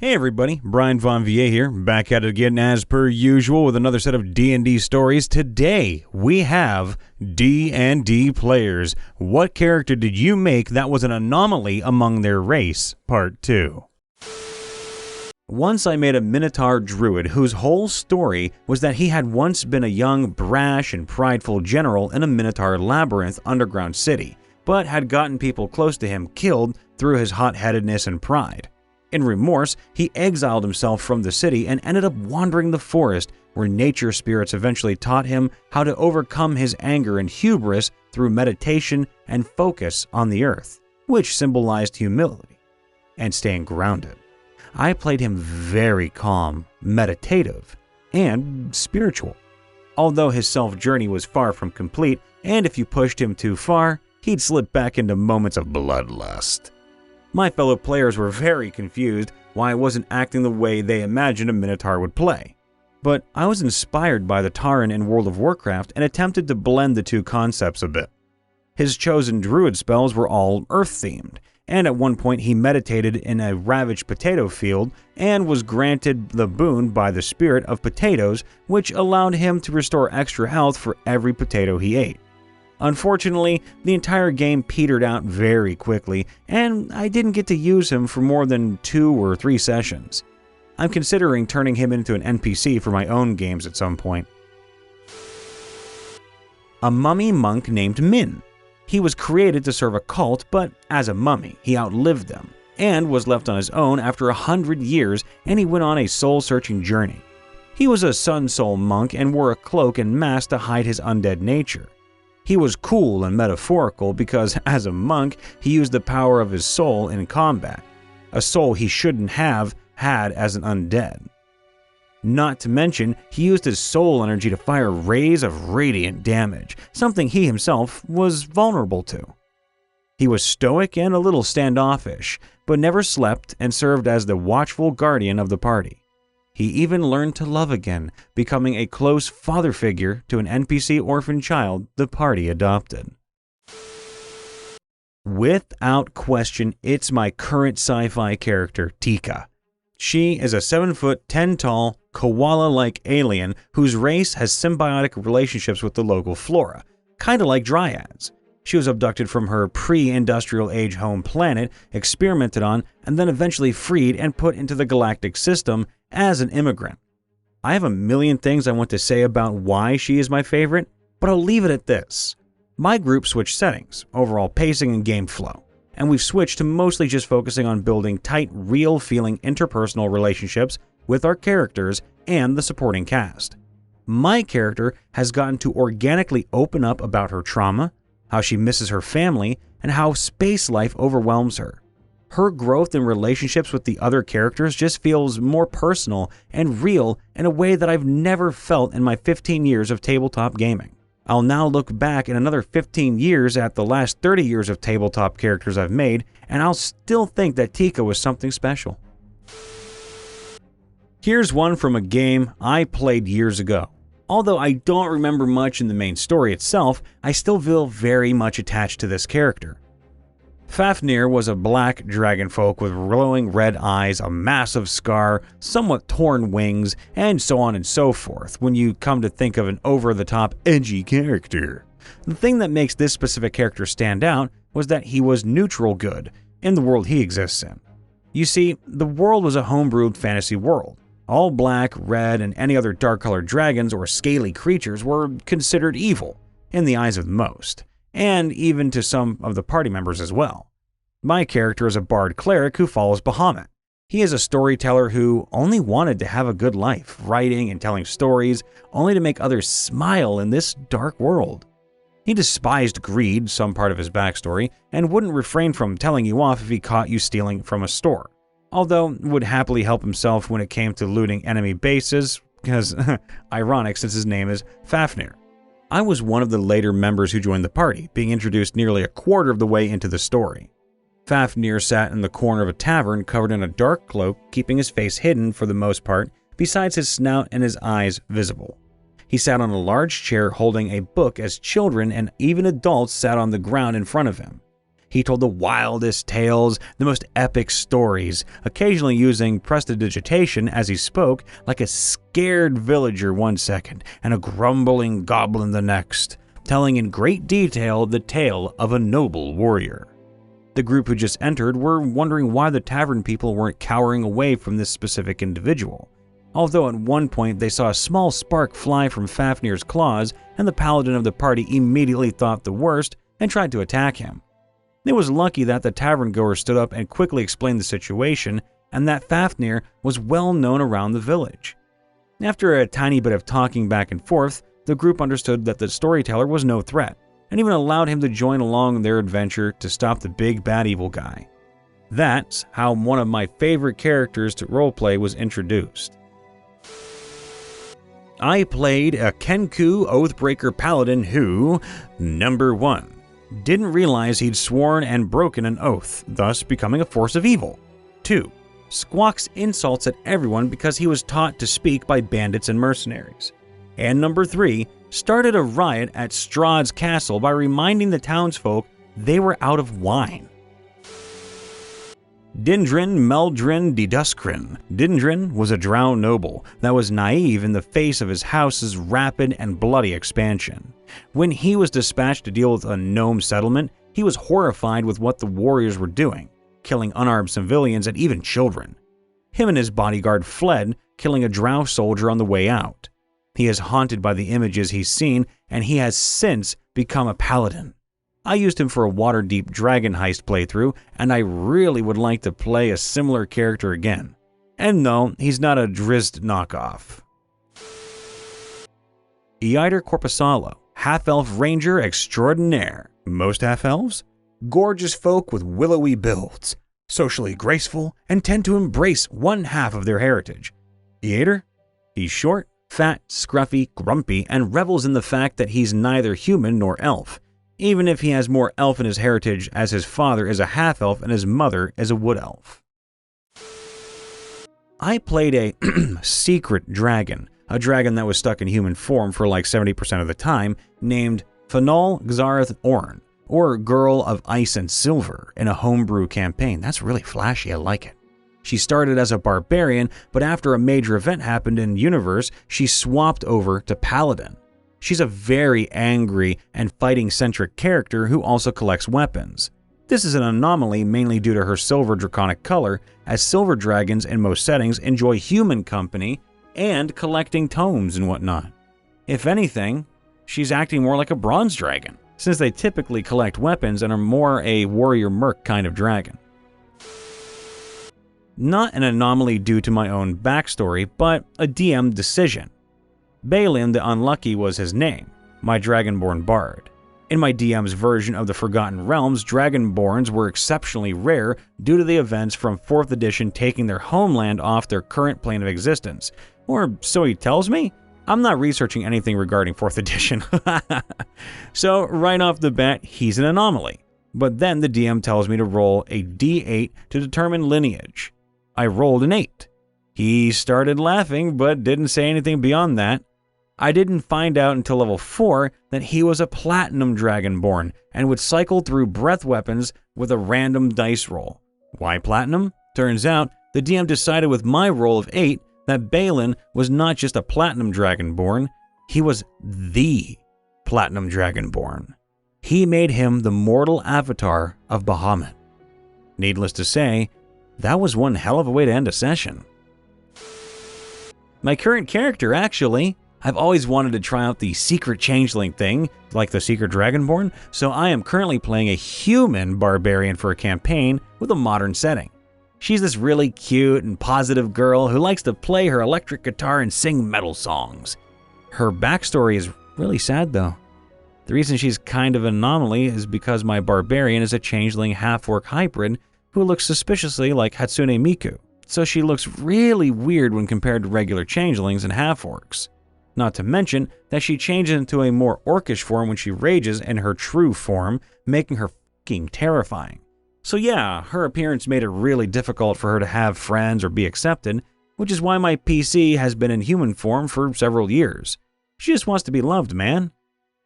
Hey everybody, Brian Von Vier here, back at it again as per usual with another set of D&D stories. Today we have D&D Players. What character did you make that was an anomaly among their race? Part 2. Once I made a Minotaur druid whose whole story was that he had once been a young, brash, and prideful general in a Minotaur labyrinth underground city, but had gotten people close to him killed through his hot-headedness and pride. In remorse, he exiled himself from the city and ended up wandering the forest, where nature spirits eventually taught him how to overcome his anger and hubris through meditation and focus on the earth, which symbolized humility and staying grounded. I played him very calm, meditative, and spiritual. Although his self-journey was far from complete, and if you pushed him too far, he'd slip back into moments of bloodlust. My fellow players were very confused why I wasn't acting the way they imagined a Minotaur would play. But I was inspired by the Tauren in World of Warcraft and attempted to blend the two concepts a bit. His chosen druid spells were all earth-themed, and at one point he meditated in a ravaged potato field and was granted the boon by the spirit of potatoes, which allowed him to restore extra health for every potato he ate. Unfortunately, the entire game petered out very quickly, and I didn't get to use him for more than 2 or 3 sessions. I'm considering turning him into an NPC for my own games at some point. A mummy monk named Min. He was created to serve a cult, but as a mummy, he outlived them, and was left on his own after 100 years, and he went on a soul-searching journey. He was a Sun Soul monk and wore a cloak and mask to hide his undead nature. He was cool and metaphorical because, as a monk, he used the power of his soul in combat, a soul he shouldn't have had as an undead. Not to mention, he used his soul energy to fire rays of radiant damage, something he himself was vulnerable to. He was stoic and a little standoffish, but never slept and served as the watchful guardian of the party. He even learned to love again, becoming a close father figure to an NPC orphan child the party adopted. Without question, it's my current sci-fi character, Tika. She is a 7'10" tall, koala-like alien whose race has symbiotic relationships with the local flora, kinda like dryads. She was abducted from her pre-industrial age home planet, experimented on, and then eventually freed and put into the galactic system as an immigrant. I have a million things I want to say about why she is my favorite, but I'll leave it at this. My group switched settings, overall pacing and game flow, and we've switched to mostly just focusing on building tight, real-feeling interpersonal relationships with our characters and the supporting cast. My character has gotten to organically open up about her trauma, how she misses her family, and how space life overwhelms her. Her growth in relationships with the other characters just feels more personal and real in a way that I've never felt in my 15 years of tabletop gaming. I'll now look back in another 15 years at the last 30 years of tabletop characters I've made, and I'll still think that Tika was something special. Here's one from a game I played years ago. Although I don't remember much in the main story itself, I still feel very much attached to this character. Fafnir was a black dragonfolk with glowing red eyes, a massive scar, somewhat torn wings, and so on and so forth when you come to think of an over-the-top edgy character. The thing that makes this specific character stand out was that he was neutral good in the world he exists in. You see, the world was a homebrewed fantasy world. All black, red, and any other dark-colored dragons or scaly creatures were considered evil in the eyes of most, and even to some of the party members as well. My character is a bard cleric who follows Bahamut. He is a storyteller who only wanted to have a good life, writing and telling stories, only to make others smile in this dark world. He despised greed, some part of his backstory, and wouldn't refrain from telling you off if he caught you stealing from a store, although would happily help himself when it came to looting enemy bases, because ironic since his name is Fafnir. I was one of the later members who joined the party, being introduced nearly a quarter of the way into the story. Fafnir sat in the corner of a tavern covered in a dark cloak, keeping his face hidden for the most part, besides his snout and his eyes visible. He sat on a large chair holding a book as children and even adults sat on the ground in front of him. He told the wildest tales, the most epic stories, occasionally using prestidigitation as he spoke, like a scared villager one second and a grumbling goblin the next, telling in great detail the tale of a noble warrior. The group who just entered were wondering why the tavern people weren't cowering away from this specific individual, although at one point they saw a small spark fly from Fafnir's claws and the paladin of the party immediately thought the worst and tried to attack him. It was lucky that the tavern goer stood up and quickly explained the situation and that Fafnir was well known around the village. After a tiny bit of talking back and forth, the group understood that the storyteller was no threat, and even allowed him to join along their adventure to stop the big bad evil guy. That's how one of my favorite characters to roleplay was introduced. I played a Kenku Oathbreaker Paladin who, number 1, didn't realize he'd sworn and broken an oath, thus becoming a force of evil. 2, squawks insults at everyone because he was taught to speak by bandits and mercenaries. And number 3, started a riot at Strahd's castle by reminding the townsfolk they were out of wine. Dindrin Meldrin Diduskrin. Dindrin was a Drow noble that was naive in the face of his house's rapid and bloody expansion. When he was dispatched to deal with a gnome settlement, he was horrified with what the warriors were doing, killing unarmed civilians and even children. Him and his bodyguard fled, killing a Drow soldier on the way out. He is haunted by the images he's seen, and he has since become a paladin. I used him for a Waterdeep dragon heist playthrough, and I really would like to play a similar character again. And no, he's not a Drizzt knockoff. Eiter Corpusalo, half-elf ranger extraordinaire. Most half-elves? Gorgeous folk with willowy builds, socially graceful, and tend to embrace one half of their heritage. Eiter? He's short, fat, scruffy, grumpy, and revels in the fact that he's neither human nor elf, even if he has more elf in his heritage as his father is a half-elf and his mother is a wood elf. I played a secret dragon, a dragon that was stuck in human form for like 70% of the time, named Fanal Xarth Orn, or Girl of Ice and Silver, in a homebrew campaign. That's really flashy, I like it. She started as a barbarian, but after a major event happened in universe, she swapped over to paladin. She's a very angry and fighting-centric character who also collects weapons. This is an anomaly mainly due to her silver draconic color, as silver dragons in most settings enjoy human company and collecting tomes and whatnot. If anything, she's acting more like a bronze dragon, since they typically collect weapons and are more a warrior merc kind of dragon. Not an anomaly due to my own backstory, but a DM decision. Balin the Unlucky was his name, my Dragonborn bard. In my DM's version of the Forgotten Realms, Dragonborns were exceptionally rare due to the events from 4th edition taking their homeland off their current plane of existence. Or so he tells me? I'm not researching anything regarding 4th edition. So right off the bat, he's an anomaly. But then the DM tells me to roll a d8 to determine lineage. I rolled an 8. He started laughing, but didn't say anything beyond that. I didn't find out until level 4 that he was a platinum dragonborn and would cycle through breath weapons with a random dice roll. Why platinum? Turns out, the DM decided with my roll of 8 that Balin was not just a platinum dragonborn, he was the platinum dragonborn. He made him the mortal avatar of Bahamut. Needless to say, that was one hell of a way to end a session. My current character, actually, I've always wanted to try out the secret changeling thing, like the secret dragonborn, so I am currently playing a human barbarian for a campaign with a modern setting. She's this really cute and positive girl who likes to play her electric guitar and sing metal songs. Her backstory is really sad though. The reason she's kind of an anomaly is because my barbarian is a changeling half-orc hybrid who looks suspiciously like Hatsune Miku, so she looks really weird when compared to regular changelings and half-orcs. Not to mention that she changes into a more orcish form when she rages in her true form, making her fucking terrifying. So yeah, her appearance made it really difficult for her to have friends or be accepted, which is why my PC has been in human form for several years. She just wants to be loved, man.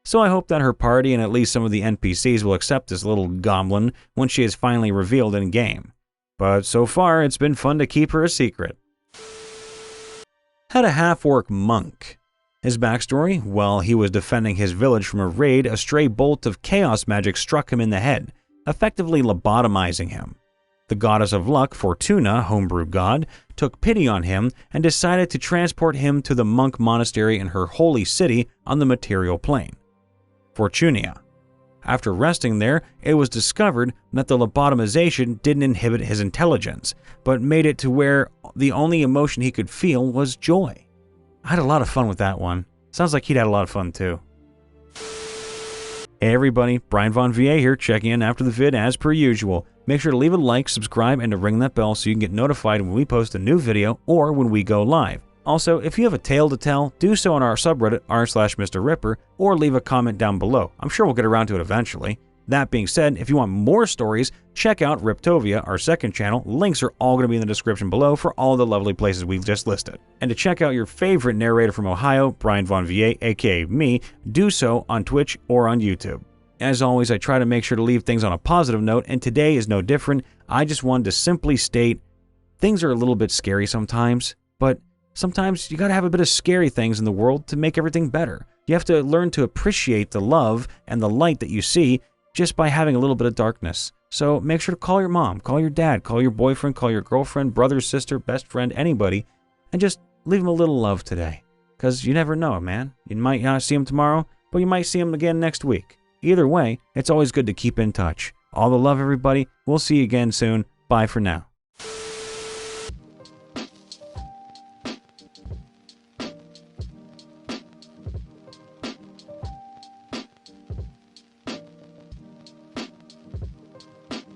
so I hope that her party and at least some of the NPCs will accept this little goblin when she is finally revealed in-game. But so far, it's been fun to keep her a secret. Had a half-orc monk. His backstory? Well, he was defending his village from a raid, a stray bolt of chaos magic struck him in the head, effectively lobotomizing him. The goddess of luck, Fortuna, homebrew god, took pity on him and decided to transport him to the monk monastery in her holy city on the material plane, Fortunia. After resting there, it was discovered that the lobotomization didn't inhibit his intelligence, but made it to where the only emotion he could feel was joy. I had a lot of fun with that one. Sounds like he'd had a lot of fun too. Hey everybody, Brian Von VA here, checking in after the vid as per usual. Make sure to leave a like, subscribe, and to ring that bell so you can get notified when we post a new video or when we go live. Also, if you have a tale to tell, do so on our subreddit r/MrRipper or leave a comment down below. I'm sure we'll get around to it eventually. That being said, if you want more stories, check out Riptovia, our second channel. Links are all going to be in the description below for all the lovely places we've just listed. And to check out your favorite narrator from Ohio, Brian Von VA, aka me, do so on Twitch or on YouTube. As always, I try to make sure to leave things on a positive note, and today is no different. I just wanted to simply state, things are a little bit scary sometimes, but sometimes you gotta have a bit of scary things in the world to make everything better. You have to learn to appreciate the love and the light that you see just by having a little bit of darkness. So make sure to call your mom, call your dad, call your boyfriend, call your girlfriend, brother, sister, best friend, anybody, and just leave them a little love today. Because you never know, man. You might not see them tomorrow, but you might see them again next week. Either way, it's always good to keep in touch. All the love, everybody. We'll see you again soon. Bye for now.